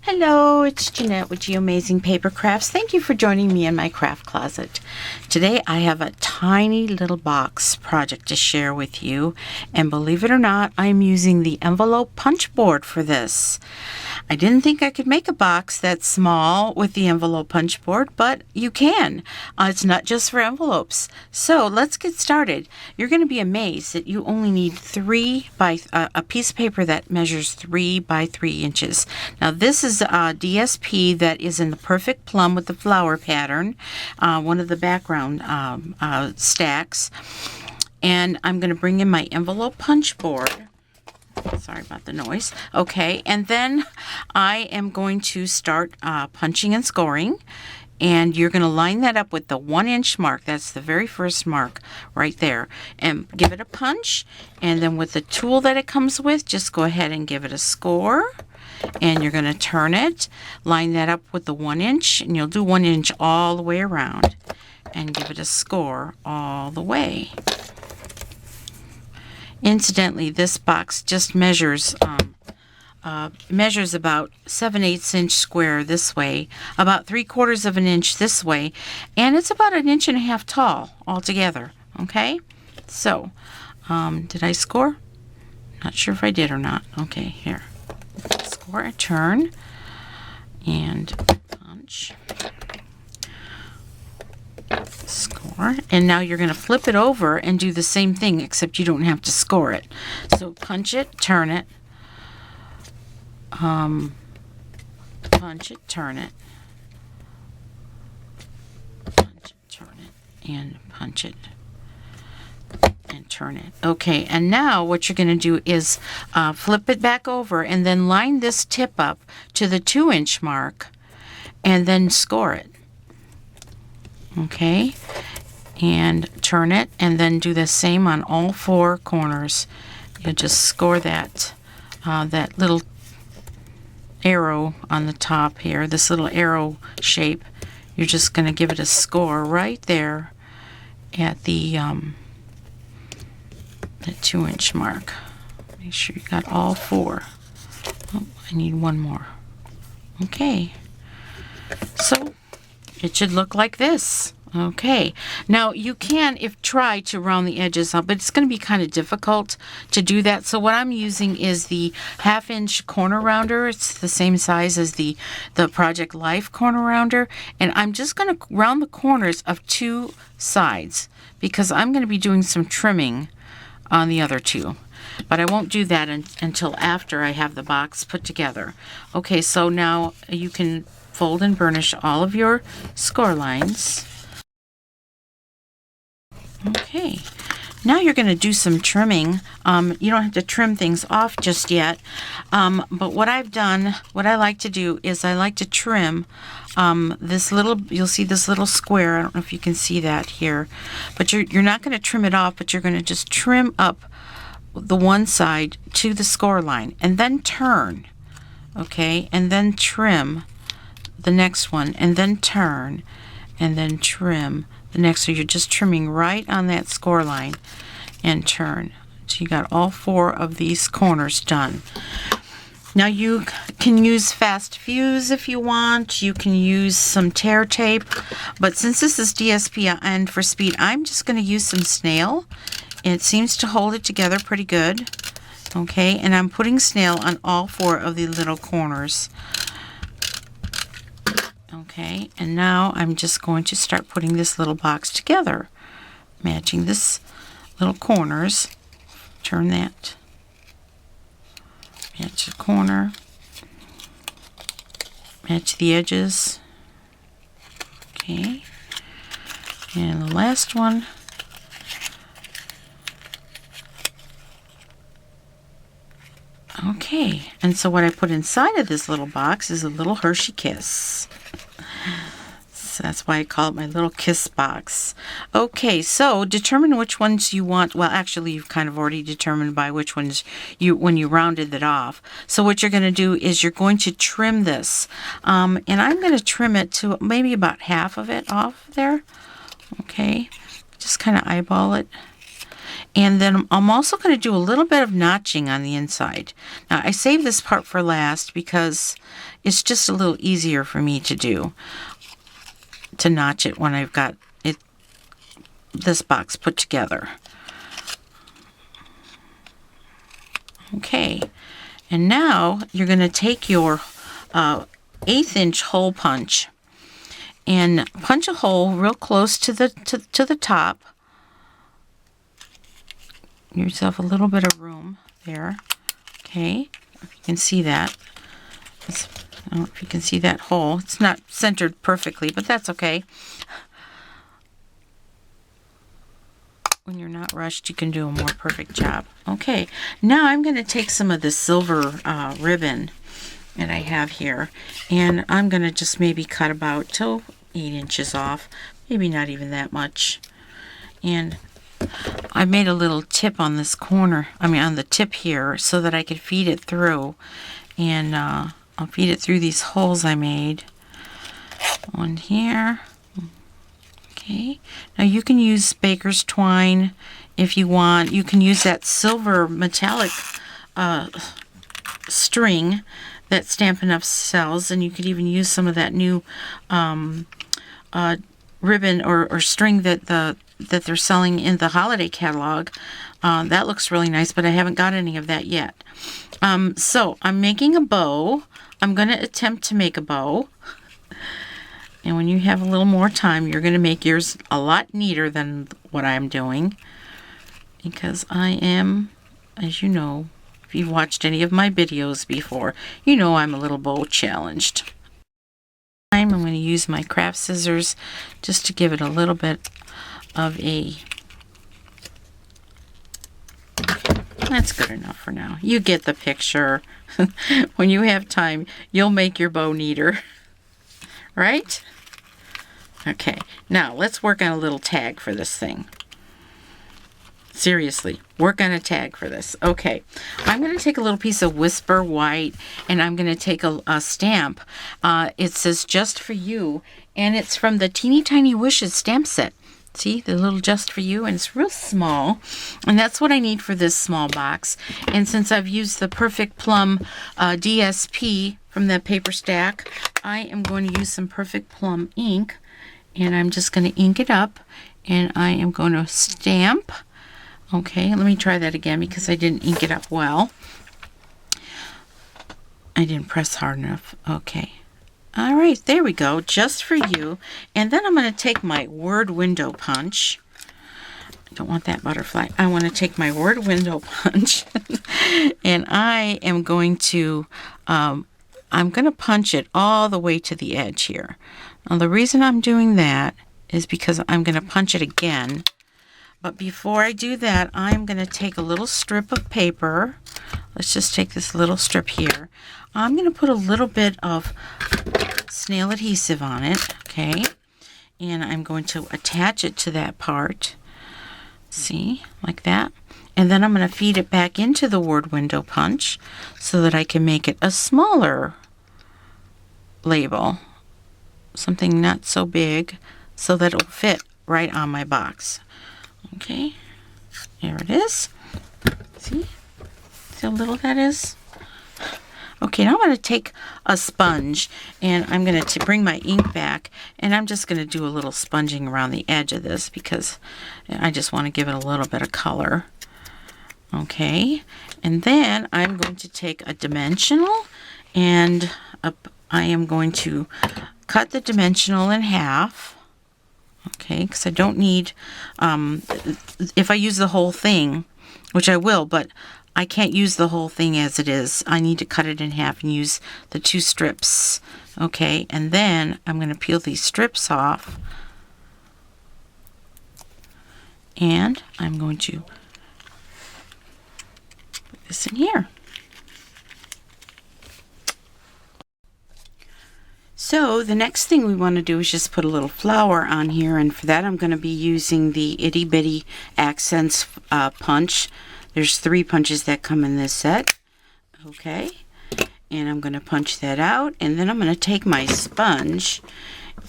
Hello, it's Jeanette with Geo Amazing Paper Crafts. Thank you for joining me in my craft closet. Today I have a tiny little box project to share with you, and believe it or not, I'm using the envelope punch board for this. I didn't think I could make a box that small with the envelope punch board, but you can. It's not just for envelopes. So let's get started. You're going to be amazed that you only need a piece of paper that measures 3 by 3 inches. Now this is a DSP that is in the perfect plum with the flower pattern, one of the background stacks. And I'm going to bring in my envelope punch board. Sorry about the noise. Okay, and then I am going to start punching and scoring. And you're going to line that up with the 1-inch mark. That's the very first mark right there. And give it a punch. And then with the tool that it comes with, just go ahead and give it a score. And you're going to turn it, line that up with the 1-inch, and you'll do 1 inch all the way around. And give it a score all the way. Incidentally, this box just measures about 7/8 inch square this way, about 3/4 of an inch this way, and it's about 1.5 inches tall altogether. Okay, so did I score? Not sure if I did or not. Okay, here, score, turn, and punch. Score, and now you're going to flip it over and do the same thing, except you don't have to score it. So punch it, turn it, punch it, turn it, punch it, turn it, and punch it and turn it. Okay, and now what you're going to do is flip it back over and then line this tip up to the 2-inch mark and then score it. Okay, and turn it, and then do the same on all 4 corners. You just score that that little arrow on the top here, this little arrow shape. You're just going to give it a score right there at the 2-inch mark. Make sure you got all 4. Oh, I need one more. Okay, so it should look like this. Okay, now you can try to round the edges up, but it's going to be kind of difficult to do that. So what I'm using is the 1/2 inch corner rounder. It's the same size as the Project Life corner rounder, and I'm just going to round the corners of 2 sides because I'm going to be doing some trimming on the other 2. But I won't do that until after I have the box put together. Okay, so now you can fold and burnish all of your score lines. Okay, now you're going to do some trimming. You don't have to trim things off just yet, but what I like to do is I like to trim this little, you'll see this little square, I don't know if you can see that here, but you're not going to trim it off, but you're going to just trim up the one side to the score line, and then turn, okay, and then trim the next one, and then turn, and then trim the next. So you're just trimming right on that score line and turn. So you got all 4 of these corners done. Now you can use fast fuse if you want. You can use some tear tape, but since this is DSP and for speed, I'm just going to use some snail. It seems to hold it together pretty good. Okay, and I'm putting snail on all 4 of the little corners. Okay, and now I'm just going to start putting this little box together, matching this little corners. Turn that, match the corner, match the edges. Okay, and the last one. Okay, and so what I put inside of this little box is a little Hershey Kiss. So that's why I call it my little kiss box. Okay, so determine which ones you want. Well, actually, you've kind of already determined by which ones when you rounded it off. So what you're going to do is you're going to trim this. And I'm going to trim it to maybe about half of it off there. Okay, just kind of eyeball it. And then I'm also going to do a little bit of notching on the inside. Now, I saved this part for last because it's just a little easier for me to do, to notch it when I've got it, this box put together. Okay, and now you're going to take your 1/8 inch hole punch and punch a hole real close to the top. Give yourself a little bit of room there. Okay, you can see that. I don't know if you can see that hole. It's not centered perfectly, but that's okay. When you're not rushed, you can do a more perfect job. Okay, now I'm going to take some of the silver ribbon that I have here, and I'm going to just maybe cut about 8 inches off, maybe not even that much. And I made a little tip on this corner, on the tip here, so that I could feed it through. And I'll feed it through these holes I made. One here. Okay. Now you can use baker's twine if you want. You can use that silver metallic string that Stampin' Up sells, and you could even use some of that new ribbon or string that they're selling in the holiday catalog. That looks really nice, but I haven't got any of that yet. So I'm making a bow. I'm going to attempt to make a bow. And when you have a little more time, you're going to make yours a lot neater than what I'm doing. Because I am, as you know, if you've watched any of my videos before, you know I'm a little bow challenged. I'm going to use my craft scissors just to give it a little bit of a... That's good enough for now. You get the picture. When you have time, you'll make your bow neater. Right? Okay, now let's work on a little tag for this thing. Seriously, work on a tag for this. Okay, I'm going to take a little piece of Whisper White, and I'm going to take a stamp. It says Just For You, and it's from the Teeny Tiny Wishes stamp set. See, the little Just For You, and it's real small, and that's what I need for this small box. And since I've used the Perfect Plum DSP from that paper stack, I am going to use some Perfect Plum ink, and I'm just going to ink it up, and I am going to stamp. Okay, let me try that again because I didn't ink it up well. I didn't press hard enough. Okay. All right, there we go. Just For You. And then I'm going to take my word window punch. I don't want that butterfly. I want to take my word window punch. And I am going to, punch it all the way to the edge here. Now, the reason I'm doing that is because I'm going to punch it again. But before I do that, I'm going to take a little strip of paper. Let's just take this little strip here. I'm going to put a little bit of snail adhesive on it, okay? And I'm going to attach it to that part. See, like that. And then I'm going to feed it back into the word window punch so that I can make it a smaller label. Something not so big so that it'll fit right on my box. Okay, there it is. See how little that is? Okay, now I'm going to take a sponge, and I'm going to bring my ink back, and I'm just going to do a little sponging around the edge of this because I just want to give it a little bit of color. Okay, and then I'm going to take a dimensional, and I am going to cut the dimensional in half. Okay, because I don't need, if I use the whole thing, which I will, but I can't use the whole thing as it is. I need to cut it in half and use the 2 strips. Okay, and then I'm going to peel these strips off. And I'm going to put this in here. So the next thing we want to do is just put a little flower on here, and for that I'm going to be using the Itty Bitty Accents punch. There's 3 punches that come in this set. Okay, and I'm going to punch that out, and then I'm going to take my sponge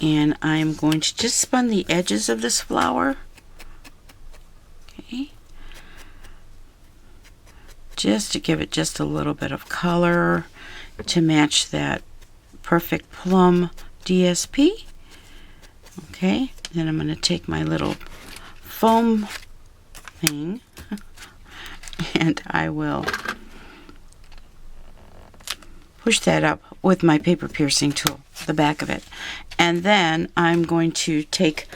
and I'm going to just spun the edges of this flower. Okay, just to give it just a little bit of color to match that perfect plum DSP. Okay, then I'm going to take my little foam thing and I will push that up with my paper piercing tool, the back of it. And then I'm going to take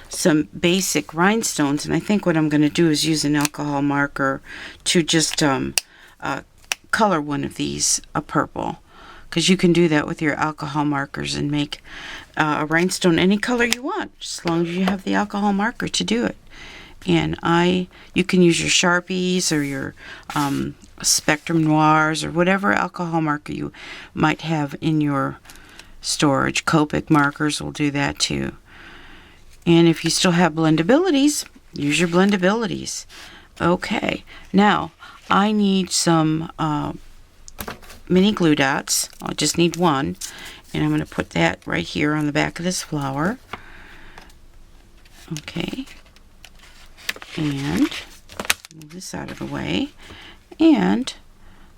some basic rhinestones, and I think what I'm going to do is use an alcohol marker to just color one of these a purple, because you can do that with your alcohol markers and make a rhinestone any color you want, just as long as you have the alcohol marker to do it. And you can use your Sharpies or your Spectrum Noirs or whatever alcohol marker you might have in your storage. Copic markers will do that too. And if you still have blendabilities, use your blendabilities. Okay, now I need some mini glue dots. I just need one, and I'm going to put that right here on the back of this flower. Okay, and move this out of the way, and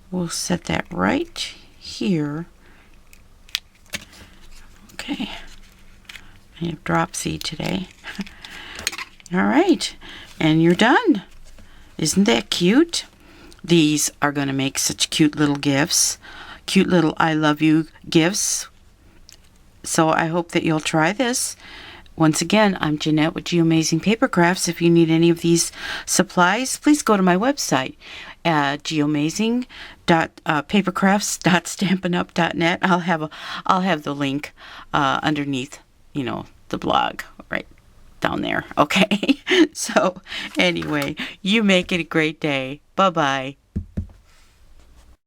we'll set that right here. Okay, I have drop seed today. All right, and you're done. Isn't that cute? These are going to make such cute little gifts, cute little I love you gifts. So I hope that you'll try this. Once again, I'm Jeanette with Geoamazing Paper Crafts. If you need any of these supplies, please go to my website at geoamazing.papercrafts.stampinup.net. I'll have the link underneath, the blog right down there. Okay. So anyway, you make it a great day. Bye-bye.